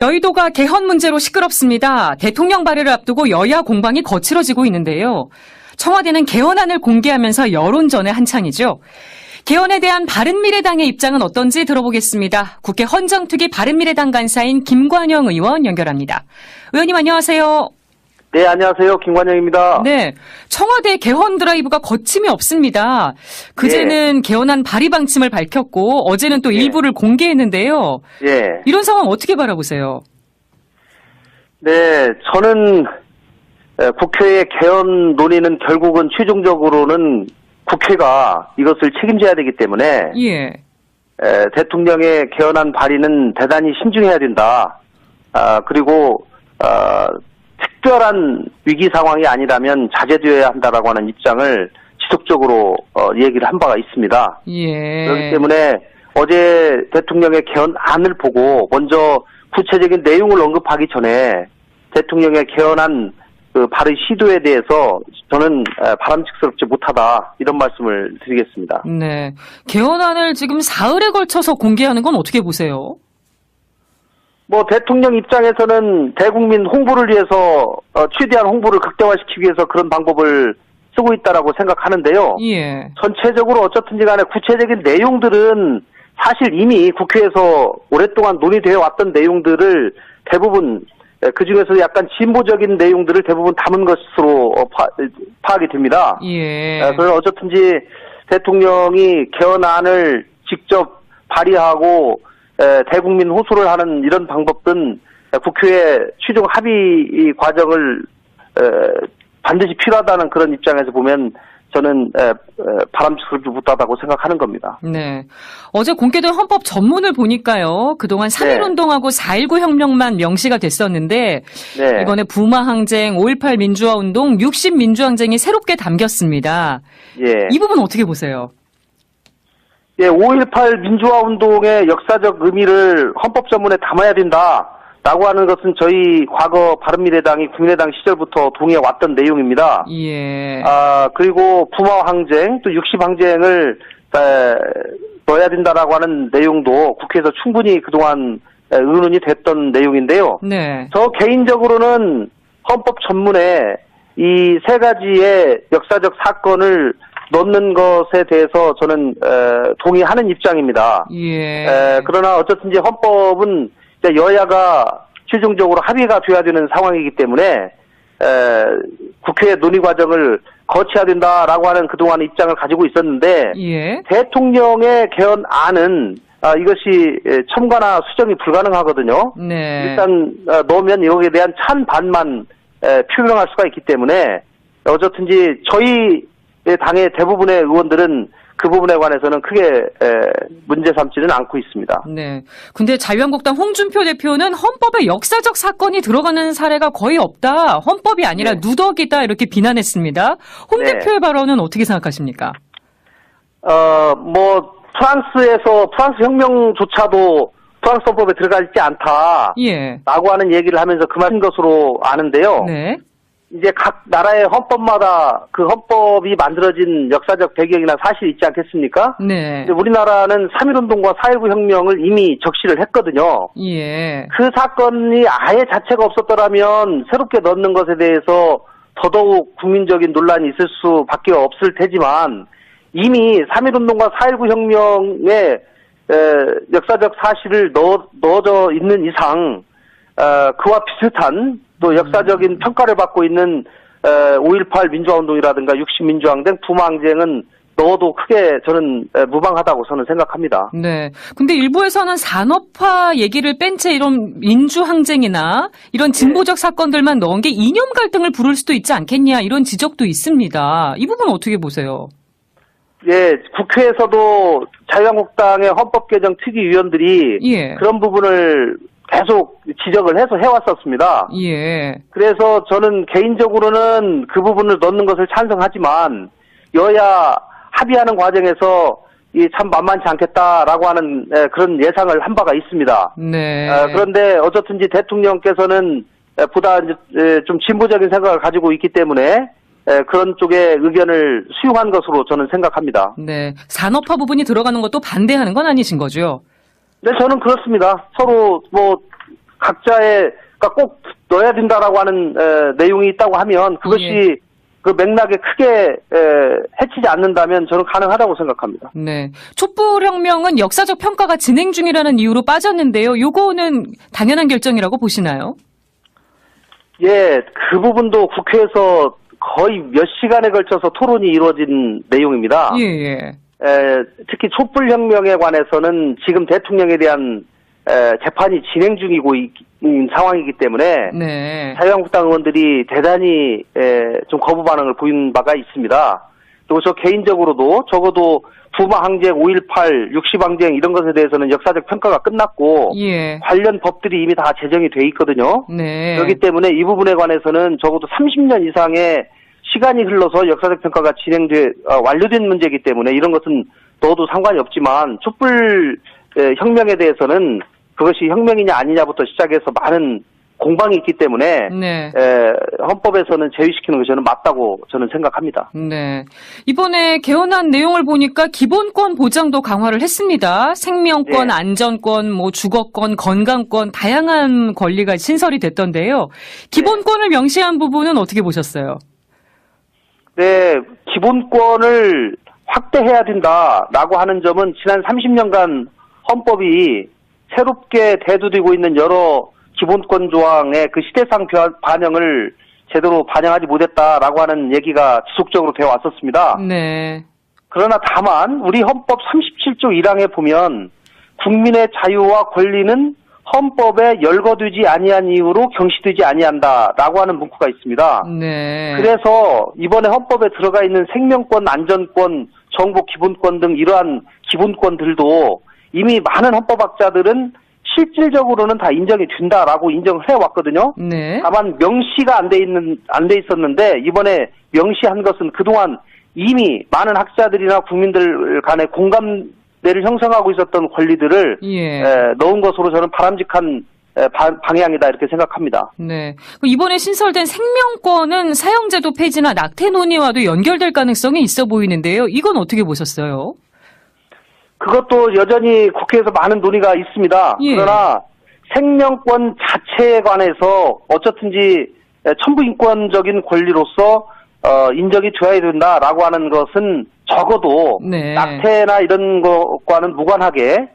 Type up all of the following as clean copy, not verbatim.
여의도가 개헌 문제로 시끄럽습니다. 대통령 발의를 앞두고 여야 공방이 거칠어지고 있는데요. 청와대는 개헌안을 공개하면서 여론전에 한창이죠. 개헌에 대한 바른미래당의 입장은 어떤지 들어보겠습니다. 국회 헌정특위 바른미래당 간사인 김관영 의원 연결합니다. 의원님 안녕하세요. 네, 안녕하세요. 김관영입니다. 네, 청와대 개헌 드라이브가 거침이 없습니다. 그제는 개헌안 발의 방침을 밝혔고 어제는 또 일부를 공개했는데요. 예. 이런 상황 어떻게 바라보세요? 네, 저는 국회의 개헌 논의는 결국은 최종적으로는 국회가 이것을 책임져야 되기 때문에 예. 대통령의 개헌안 발의는 대단히 신중해야 된다. 그리고 특별한 위기 상황이 아니라면 자제되어야 한다라고 하는 입장을 지속적으로 얘기를 한 바가 있습니다. 예. 그렇기 때문에 어제 대통령의 개헌안을 보고 먼저 구체적인 내용을 언급하기 전에 대통령의 개헌안 그 발의 시도에 대해서 저는 바람직스럽지 못하다 이런 말씀을 드리겠습니다. 네. 개헌안을 지금 사흘에 걸쳐서 공개하는 건 어떻게 보세요? 뭐 대통령 입장에서는 대국민 홍보를 위해서 최대한 홍보를 극대화시키기 위해서 그런 방법을 쓰고 있다라고 생각하는데요. 예. 전체적으로 어쨌든지 간에 구체적인 내용들은 사실 이미 국회에서 오랫동안 논의되어 왔던 내용들을 대부분 그중에서 약간 진보적인 내용들을 대부분 담은 것으로 파악이 됩니다. 예. 그래서 어쨌든지 대통령이 개헌안을 직접 발의하고 대국민 호소를 하는 이런 방법은 국회의 최종 합의 과정을 반드시 필요하다는 그런 입장에서 보면 저는 바람직스럽지 못하다고 생각하는 겁니다. 네. 어제 공개된 헌법 전문을 보니까요. 그동안 3.1운동하고 4.19 혁명만 명시가 됐었는데 네. 이번에 부마항쟁, 5.18 민주화운동, 60 민주항쟁이 새롭게 담겼습니다. 예. 이 부분 어떻게 보세요? 예, 5.18 민주화운동의 역사적 의미를 헌법 전문에 담아야 된다라고 하는 것은 저희 과거 바른미래당이 국민의당 시절부터 동의해왔던 내용입니다. 예. 그리고 부마항쟁 또 60항쟁을 넣어야 된다라고 하는 내용도 국회에서 충분히 그동안 의논이 됐던 내용인데요. 네. 저 개인적으로는 헌법 전문에 이 세 가지의 역사적 사건을 넣는 것에 대해서 저는 동의하는 입장입니다. 예. 그러나 어쨌든지 헌법은 이제 여야가 최종적으로 합의가 돼야 되는 상황이기 때문에 국회 논의 과정을 거쳐야 된다라고 하는 그동안 입장을 가지고 있었는데 예. 대통령의 개헌안은 이것이 첨가나 수정이 불가능하거든요. 네. 일단 넣으면 여기에 대한 찬반만 표명할 수가 있기 때문에 어쨌든지 저희 당의 대부분의 의원들은 그 부분에 관해서는 크게 문제 삼지는 않고 있습니다. 네. 근데 자유한국당 홍준표 대표는 헌법에 역사적 사건이 들어가는 사례가 거의 없다. 헌법이 아니라 네. 누더기다 이렇게 비난했습니다. 홍 네. 대표의 발언은 어떻게 생각하십니까? 프랑스 혁명조차도 프랑스 헌법에 들어가 있지 않다. 예. 라고 하는 얘기를 하면서 그만인 것으로 아는데요. 네. 이제 각 나라의 헌법마다 그 헌법이 만들어진 역사적 배경이나 사실이 있지 않겠습니까? 네. 우리나라는 3.1운동과 4.19 혁명을 이미 적시를 했거든요. 예. 그 사건이 아예 자체가 없었더라면 새롭게 넣는 것에 대해서 더더욱 국민적인 논란이 있을 수밖에 없을 테지만 이미 3.1운동과 4.19 혁명의 역사적 사실을 넣어져 있는 이상 그와 비슷한 또 역사적인 평가를 받고 있는 5.18 민주화운동이라든가 60 민주항쟁, 부마항쟁은 넣어도 크게 저는 무방하다고 저는 생각합니다. 네. 근데 일부에서는 산업화 얘기를 뺀 채 이런 민주항쟁이나 이런 진보적 사건들만 넣은 게 이념 갈등을 부를 수도 있지 않겠냐 이런 지적도 있습니다. 이 부분 어떻게 보세요? 예, 국회에서도 자유한국당의 헌법개정특위위원들이 예. 그런 부분을 계속 지적을 해서 해왔었습니다. 예. 그래서 저는 개인적으로는 그 부분을 넣는 것을 찬성하지만 여야 합의하는 과정에서 참 만만치 않겠다라고 하는 그런 예상을 한 바가 있습니다. 네. 그런데 어쨌든지 대통령께서는 보다 좀 진보적인 생각을 가지고 있기 때문에 그런 쪽의 의견을 수용한 것으로 저는 생각합니다. 네. 산업화 부분이 들어가는 것도 반대하는 건 아니신 거죠? 네, 저는 그렇습니다. 서로 각자가 꼭 넣어야 된다라고 하는 내용이 있다고 하면 그것이 예. 그 맥락에 크게 해치지 않는다면 저는 가능하다고 생각합니다. 네. 촛불혁명은 역사적 평가가 진행 중이라는 이유로 빠졌는데요. 요거는 당연한 결정이라고 보시나요? 예, 그 부분도 국회에서 거의 몇 시간에 걸쳐서 토론이 이루어진 내용입니다. 예, 예. 특히 촛불혁명에 관해서는 지금 대통령에 대한 재판이 진행 중이고 있는 상황이기 때문에 네. 자유한국당 의원들이 대단히 좀 거부 반응을 보인 바가 있습니다. 그리고 저 개인적으로도 적어도 부마 항쟁, 5.18, 60항쟁 이런 것에 대해서는 역사적 평가가 끝났고 예. 관련 법들이 이미 다 제정이 돼 있거든요. 네. 그렇기 때문에 이 부분에 관해서는 적어도 30년 이상의 시간이 흘러서 역사적 평가가 완료된 문제이기 때문에 이런 것은 넣어도 상관이 없지만 촛불 혁명에 대해서는 그것이 혁명이냐 아니냐부터 시작해서 많은 공방이 있기 때문에 네. 헌법에서는 제외시키는 것이 저는 맞다고 저는 생각합니다. 네. 이번에 개헌안 내용을 보니까 기본권 보장도 강화를 했습니다. 생명권, 네. 안전권, 주거권, 건강권 다양한 권리가 신설이 됐던데요. 기본권을 명시한 부분은 어떻게 보셨어요? 네, 기본권을 확대해야 된다라고 하는 점은 지난 30년간 헌법이 새롭게 대두되고 있는 여러 기본권 조항의 그 시대상 반영을 제대로 반영하지 못했다라고 하는 얘기가 지속적으로 되어 왔었습니다. 네. 그러나 다만 우리 헌법 37조 1항에 보면 국민의 자유와 권리는 헌법에 열거되지 아니한 이유로 경시되지 아니한다라고 하는 문구가 있습니다. 네. 그래서 이번에 헌법에 들어가 있는 생명권, 안전권, 정보 기본권 등 이러한 기본권들도 이미 많은 헌법학자들은 실질적으로는 다 인정이 된다라고 인정을 해왔거든요. 네. 다만 명시가 안 돼 있었는데 이번에 명시한 것은 그동안 이미 많은 학자들이나 국민들 간의 공감대를 형성하고 있었던 권리들을 예. 넣은 것으로 저는 바람직한 방향이다 이렇게 생각합니다. 네. 이번에 신설된 생명권은 사형제도 폐지나 낙태 논의와도 연결될 가능성이 있어 보이는데요. 이건 어떻게 보셨어요? 그것도 여전히 국회에서 많은 논의가 있습니다. 예. 그러나 생명권 자체에 관해서 어쨌든지 천부인권적인 권리로서 인정이 되어야 된다라고 하는 것은 적어도 네. 낙태나 이런 것과는 무관하게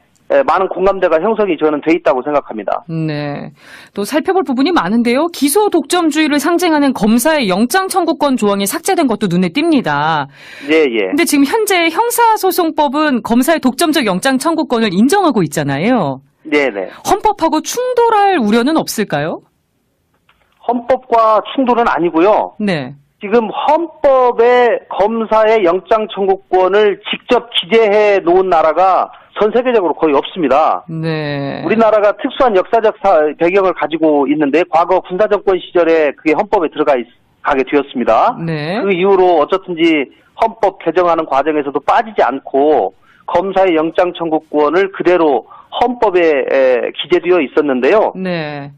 많은 공감대가 형성이 저는 돼 있다고 생각합니다. 네. 또 살펴볼 부분이 많은데요. 기소 독점주의를 상징하는 검사의 영장 청구권 조항이 삭제된 것도 눈에 띕니다. 예, 예. 근데 지금 현재 형사소송법은 검사의 독점적 영장 청구권을 인정하고 있잖아요. 네, 네. 헌법하고 충돌할 우려는 없을까요? 헌법과 충돌은 아니고요. 네. 지금 헌법에 검사의 영장 청구권을 직접 기재해 놓은 나라가 전 세계적으로 거의 없습니다. 네. 우리나라가 특수한 역사적 배경을 가지고 있는데 과거 군사정권 시절에 그게 헌법에 가게 되었습니다. 네. 그 이후로 어쨌든지 헌법 개정하는 과정에서도 빠지지 않고 검사의 영장 청구권을 그대로 헌법에 기재되어 있었는데요. 네.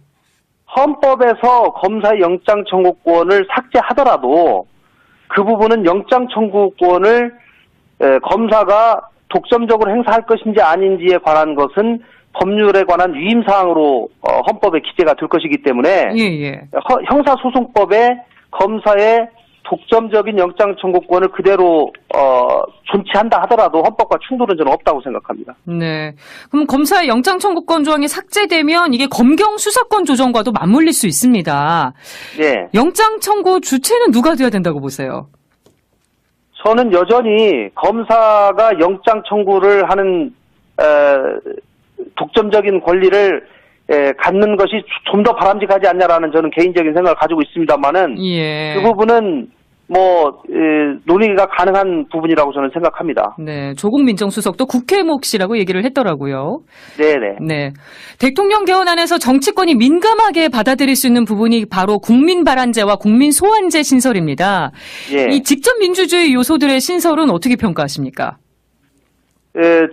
헌법에서 검사의 영장 청구권을 삭제하더라도 그 부분은 영장 청구권을 검사가 독점적으로 행사할 것인지 아닌지에 관한 것은 법률에 관한 위임사항으로 헌법에 기재가 될 것이기 때문에 예. 형사소송법에 검사의 독점적인 영장 청구권을 그대로 존치한다 하더라도 헌법과 충돌은 저는 없다고 생각합니다. 네. 그럼 검사의 영장 청구권 조항이 삭제되면 이게 검경 수사권 조정과도 맞물릴 수 있습니다. 예. 영장 청구 주체는 누가 돼야 된다고 보세요? 저는 여전히 검사가 영장 청구를 하는 독점적인 권리를 갖는 것이 좀 더 바람직하지 않냐라는 저는 개인적인 생각을 가지고 있습니다만은 예. 그 부분은 논의가 가능한 부분이라고 저는 생각합니다. 네. 조국 민정수석도 국회 몫이라고 얘기를 했더라고요. 네네. 네. 대통령 개헌안에서 정치권이 민감하게 받아들일 수 있는 부분이 바로 국민발안제와 국민소환제 신설입니다. 예. 이 직접 민주주의 요소들의 신설은 어떻게 평가하십니까?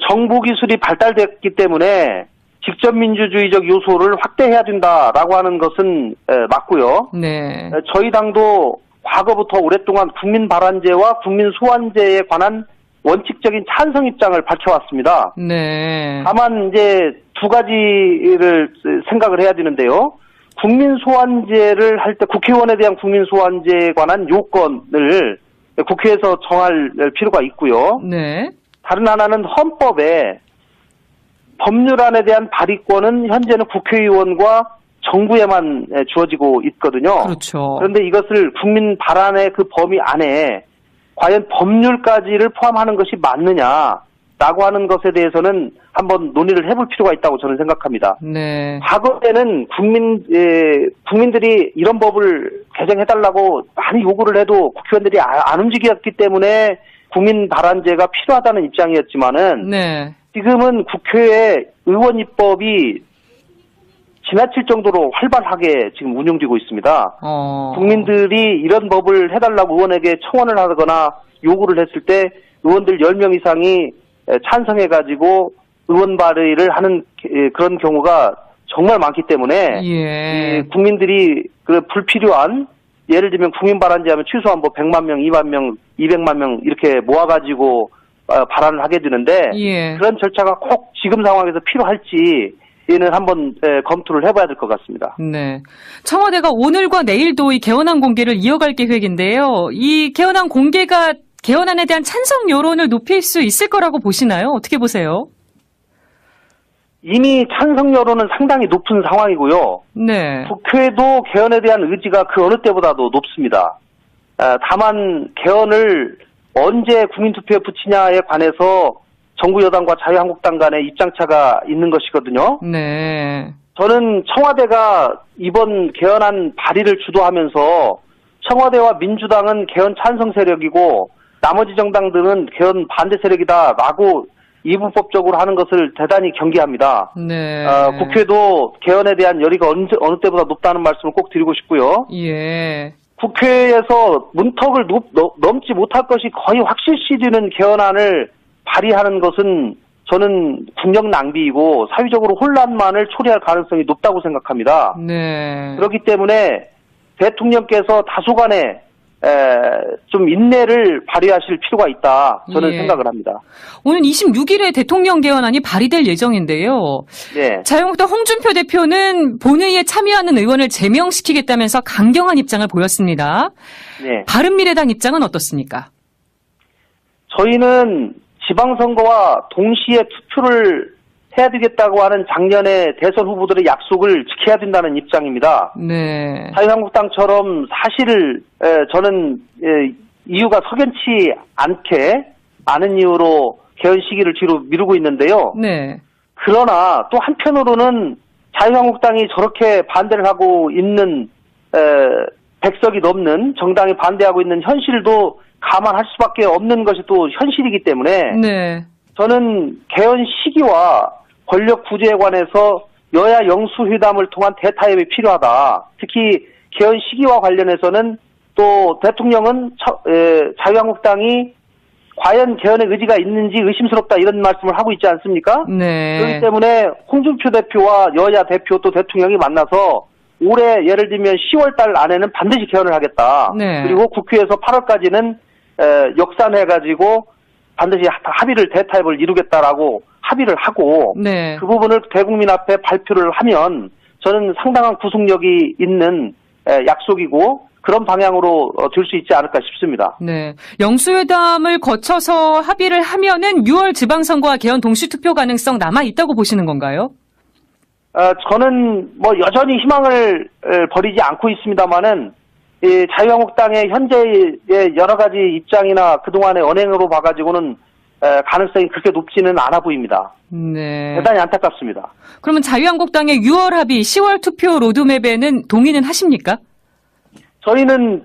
정보 기술이 발달됐기 때문에 직접 민주주의적 요소를 확대해야 된다라고 하는 것은 맞고요. 네. 저희 당도 과거부터 오랫동안 국민발안제와 국민소환제에 관한 원칙적인 찬성 입장을 밝혀왔습니다. 네. 다만 이제 두 가지를 생각을 해야 되는데요. 국민소환제를 할 때 국회의원에 대한 국민소환제에 관한 요건을 국회에서 정할 필요가 있고요. 네. 다른 하나는 헌법에 법률안에 대한 발의권은 현재는 국회의원과 정부에만 주어지고 있거든요. 그렇죠. 그런데 이것을 국민 발안의 그 범위 안에 과연 법률까지를 포함하는 것이 맞느냐라고 하는 것에 대해서는 한번 논의를 해볼 필요가 있다고 저는 생각합니다. 네. 과거에는 국민들이 이런 법을 개정해달라고 많이 요구를 해도 국회의원들이 안 움직였기 때문에 국민 발안제가 필요하다는 입장이었지만은 네. 지금은 국회의 의원 입법이 지나칠 정도로 활발하게 지금 운영되고 있습니다. 국민들이 이런 법을 해달라고 의원에게 청원을 하거나 요구를 했을 때 의원들 10명 이상이 찬성해가지고 의원 발의를 하는 그런 경우가 정말 많기 때문에 예. 국민들이 그 불필요한 예를 들면 국민 발안제 하면 최소한 뭐 100만 명, 2만 명, 200만 명 이렇게 모아가지고 발안을 하게 되는데 예. 그런 절차가 꼭 지금 상황에서 필요할지 이는 한번 검토를 해봐야 될 것 같습니다. 네. 청와대가 오늘과 내일도 이 개헌안 공개를 이어갈 계획인데요. 이 개헌안 공개가 개헌안에 대한 찬성 여론을 높일 수 있을 거라고 보시나요? 어떻게 보세요? 이미 찬성 여론은 상당히 높은 상황이고요. 네. 국회도 개헌에 대한 의지가 그 어느 때보다도 높습니다. 다만 개헌을 언제 국민투표에 붙이냐에 관해서 정부 여당과 자유한국당 간의 입장차가 있는 것이거든요. 네. 저는 청와대가 이번 개헌안 발의를 주도하면서 청와대와 민주당은 개헌 찬성 세력이고 나머지 정당들은 개헌 반대 세력이다라고 이분법적으로 하는 것을 대단히 경계합니다. 네. 국회도 개헌에 대한 열의가 어느 때보다 높다는 말씀을 꼭 드리고 싶고요. 예. 국회에서 문턱을 넘지 못할 것이 거의 확실시 되는 개헌안을 발의하는 것은 저는 국력 낭비이고 사회적으로 혼란만을 초래할 가능성이 높다고 생각합니다. 네. 그렇기 때문에 대통령께서 다소간에 좀 인내를 발휘하실 필요가 있다. 저는 예. 생각을 합니다. 오늘 26일에 대통령 개헌안이 발의될 예정인데요. 네. 자유한국당 홍준표 대표는 본회의에 참여하는 의원을 제명시키겠다면서 강경한 입장을 보였습니다. 네. 바른미래당 입장은 어떻습니까? 저희는 지방선거와 동시에 투표를 해야 되겠다고 하는 작년의 대선 후보들의 약속을 지켜야 된다는 입장입니다. 네. 자유한국당처럼 사실 저는 이유가 석연치 않게 아는 이유로 개헌 시기를 뒤로 미루고 있는데요. 네. 그러나 또 한편으로는 자유한국당이 저렇게 반대를 하고 있는 100석이 넘는 정당이 반대하고 있는 현실도 감안할 수밖에 없는 것이 또 현실이기 때문에 네. 저는 개헌 시기와 권력 구제에 관해서 여야 영수회담을 통한 대타협이 필요하다. 특히 개헌 시기와 관련해서는 또 대통령은 자유한국당이 과연 개헌의 의지가 있는지 의심스럽다 이런 말씀을 하고 있지 않습니까? 네. 그렇기 때문에 홍준표 대표와 여야 대표 또 대통령이 만나서 올해 예를 들면 10월 달 안에는 반드시 개헌을 하겠다. 네. 그리고 국회에서 8월까지는 역산해가지고 반드시 합의를 대타협을 이루겠다라고 합의를 하고 네. 그 부분을 대국민 앞에 발표를 하면 저는 상당한 구속력이 있는 약속이고 그런 방향으로 들 수 있지 않을까 싶습니다. 네. 영수회담을 거쳐서 합의를 하면은 6월 지방선거와 개헌 동시 투표 가능성 남아 있다고 보시는 건가요? 저는 뭐 여전히 희망을 버리지 않고 있습니다만은 자유한국당의 현재의 여러 가지 입장이나 그동안의 언행으로 봐가지고는 가능성이 그렇게 높지는 않아 보입니다. 네. 대단히 안타깝습니다. 그러면 자유한국당의 6월 합의, 10월 투표 로드맵에는 동의는 하십니까? 저희는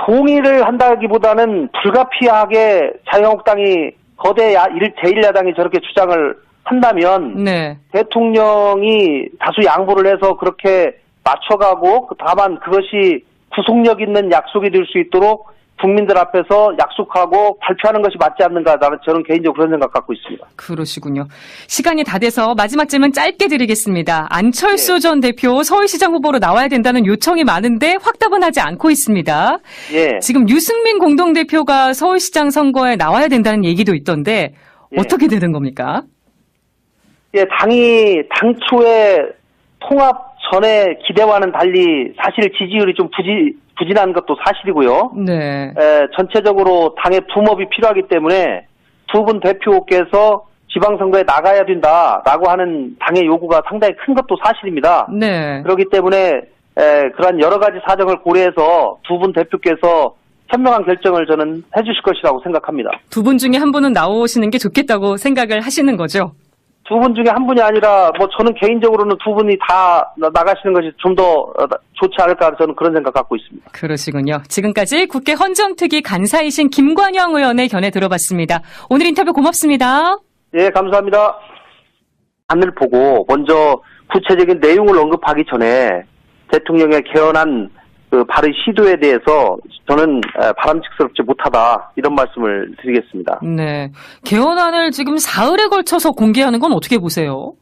동의를 한다기보다는 불가피하게 자유한국당이 거대 제1야당이 저렇게 주장을 한다면 네. 대통령이 다수 양보를 해서 그렇게 맞춰가고 다만 그것이 구속력 있는 약속이 될 수 있도록 국민들 앞에서 약속하고 발표하는 것이 맞지 않는가 저는 개인적으로 그런 생각 갖고 있습니다. 그러시군요. 시간이 다 돼서 마지막 질문 짧게 드리겠습니다. 안철수 예. 전 대표 서울시장 후보로 나와야 된다는 요청이 많은데 확답은 하지 않고 있습니다. 예. 지금 유승민 공동대표가 서울시장 선거에 나와야 된다는 얘기도 있던데 예. 어떻게 되는 겁니까? 예, 당이 당초에 통합 전에 기대와는 달리 사실 지지율이 좀 부진한 것도 사실이고요. 네. 전체적으로 당의 붐업이 필요하기 때문에 두 분 대표께서 지방선거에 나가야 된다라고 하는 당의 요구가 상당히 큰 것도 사실입니다. 네. 그렇기 때문에 그러한 여러 가지 사정을 고려해서 두 분 대표께서 현명한 결정을 저는 해주실 것이라고 생각합니다. 두 분 중에 한 분은 나오시는 게 좋겠다고 생각을 하시는 거죠? 두 분 중에 한 분이 아니라 저는 개인적으로는 두 분이 다 나가시는 것이 좀 더 좋지 않을까 저는 그런 생각 갖고 있습니다. 그러시군요. 지금까지 국회 헌정특위 간사이신 김관영 의원의 견해 들어봤습니다. 오늘 인터뷰 고맙습니다. 예, 감사합니다. 안을 보고 먼저 구체적인 내용을 언급하기 전에 대통령의 개헌안 발의 시도에 대해서 저는 바람직스럽지 못하다 이런 말씀을 드리겠습니다. 네, 개헌안을 지금 사흘에 걸쳐서 공개하는 건 어떻게 보세요?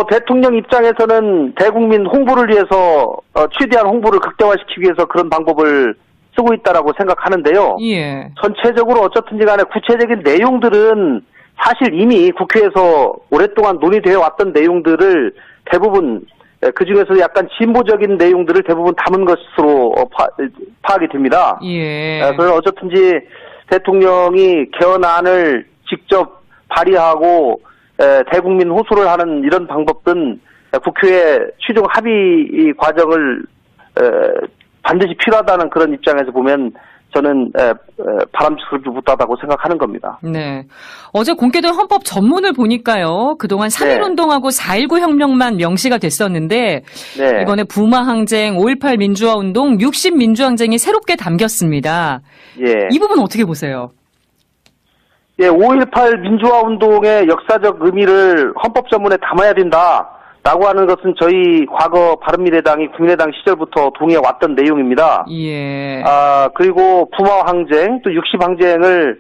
대통령 입장에서는 대국민 홍보를 위해서 최대한 홍보를 극대화시키기 위해서 그런 방법을 쓰고 있다라고 생각하는데요. 예. 전체적으로 어쨌든지 간에 구체적인 내용들은 사실 이미 국회에서 오랫동안 논의되어 왔던 내용들을 대부분 그중에서 약간 진보적인 내용들을 대부분 담은 것으로 파악이 됩니다. 예. 그래서 어쨌든지 대통령이 개헌안을 직접 발의하고 대국민 호소를 하는 이런 방법은 국회의 최종 합의 과정을 반드시 필요하다는 그런 입장에서 보면 저는 바람직스럽지 못하다고 생각하는 겁니다. 네. 어제 공개된 헌법 전문을 보니까요. 그동안 3.1운동하고 4.19 혁명만 명시가 됐었는데 네. 이번에 부마항쟁, 5.18 민주화운동, 60 민주항쟁이 새롭게 담겼습니다. 예. 이 부분 어떻게 보세요? 예, 5.18 민주화운동의 역사적 의미를 헌법 전문에 담아야 된다라고 하는 것은 저희 과거 바른미래당이 국민의당 시절부터 동의해 왔던 내용입니다. 예. 그리고 부마항쟁 또 60항쟁을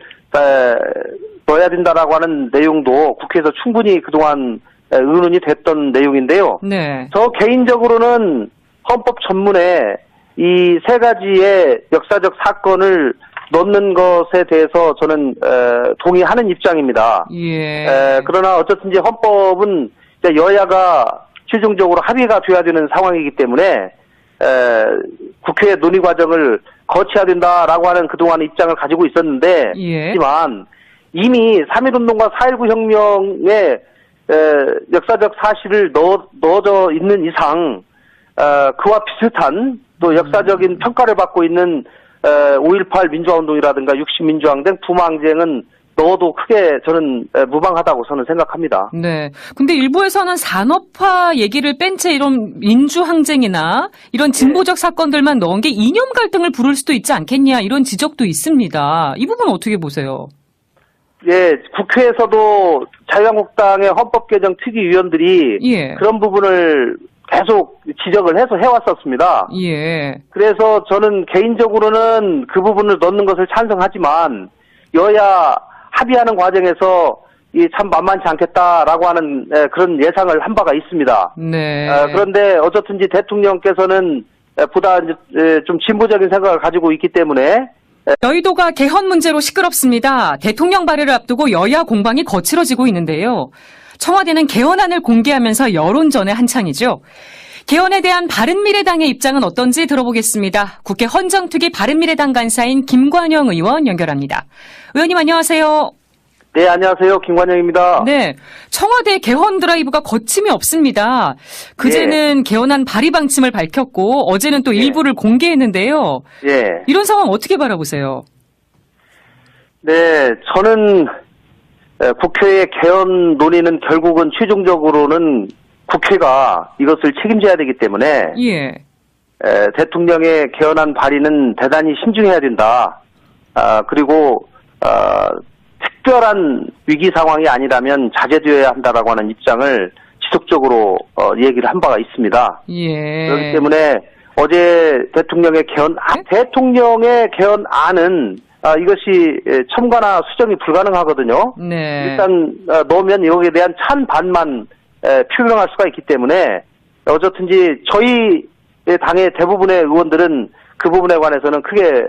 넣어야 된다라고 하는 내용도 국회에서 충분히 그동안 의논이 됐던 내용인데요. 네. 저 개인적으로는 헌법 전문에 이 세 가지의 역사적 사건을 넣는 것에 대해서 저는 동의하는 입장입니다. 예. 그러나 어쨌든지 헌법은 이제 여야가 최종적으로 합의가 돼야 되는 상황이기 때문에 국회 논의 과정을 거쳐야 된다라고 하는 그동안 입장을 가지고 있었는데 예. 하지만 이미 3.1운동과 4.19 혁명의 역사적 사실을 넣어져 있는 이상 그와 비슷한 또 역사적인 평가를 받고 있는 5.18 민주화운동이라든가 60 민주항쟁, 부마항쟁은 넣어도 크게 저는 무방하다고 저는 생각합니다. 네. 근데 일부에서는 산업화 얘기를 뺀 채 이런 민주항쟁이나 이런 진보적 사건들만 넣은 게 이념 갈등을 부를 수도 있지 않겠냐 이런 지적도 있습니다. 이 부분 어떻게 보세요? 예, 국회에서도 자유한국당의 헌법개정특위위원들이 예. 그런 부분을 계속 지적을 해서 해왔었습니다. 예. 그래서 저는 개인적으로는 그 부분을 넣는 것을 찬성하지만 여야 합의하는 과정에서 참 만만치 않겠다라고 하는 그런 예상을 한 바가 있습니다. 네. 그런데 어쨌든지 대통령께서는 보다 좀 진보적인 생각을 가지고 있기 때문에 여의도가 개헌 문제로 시끄럽습니다. 대통령 발의를 앞두고 여야 공방이 거칠어지고 있는데요. 청와대는 개헌안을 공개하면서 여론전에 한창이죠. 개헌에 대한 바른미래당의 입장은 어떤지 들어보겠습니다. 국회 헌정특위 바른미래당 간사인 김관영 의원 연결합니다. 의원님 안녕하세요. 네, 안녕하세요. 김관영입니다. 네, 청와대 개헌 드라이브가 거침이 없습니다. 그제는 개헌안 발의 방침을 밝혔고 어제는 또 일부를 공개했는데요. 예. 이런 상황 어떻게 바라보세요? 네, 저는 국회의 개헌 논의는 결국은 최종적으로는 국회가 이것을 책임져야 되기 때문에 예. 대통령의 개헌안 발의는 대단히 신중해야 된다. 그리고 특별한 위기 상황이 아니라면 자제되어야 한다라고 하는 입장을 지속적으로 얘기를 한 바가 있습니다. 예. 그렇기 때문에 어제 대통령의 개헌안은 이것이 첨가나 수정이 불가능하거든요. 네. 일단 넣으면 여기에 대한 찬반만 표명할 수가 있기 때문에 어쨌든지 저희 당의 대부분의 의원들은 그 부분에 관해서는 크게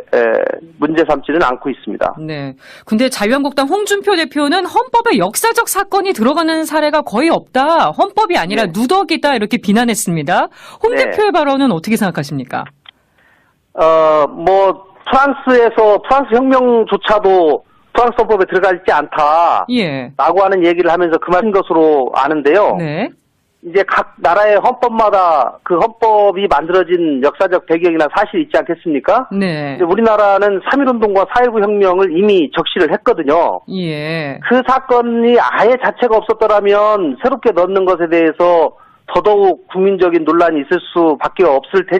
문제 삼지는 않고 있습니다. 네. 근데 자유한국당 홍준표 대표는 헌법에 역사적 사건이 들어가는 사례가 거의 없다. 헌법이 아니라 네. 누더기다. 이렇게 비난했습니다. 홍 네. 대표의 발언은 어떻게 생각하십니까? 프랑스 혁명조차도 프랑스 헌법에 들어가 있지 않다. 예. 라고 하는 얘기를 하면서 그만인 것으로 아는데요. 네. 이제 각 나라의 헌법마다 그 헌법이 만들어진 역사적 배경이나 사실이 있지 않겠습니까? 네. 근데 우리나라는 3.1운동과 4.19 혁명을 이미 적시를 했거든요. 예. 그 사건이 아예 자체가 없었더라면 새롭게 넣는 것에 대해서 더더욱 국민적인 논란이 있을 수밖에 없을 테지.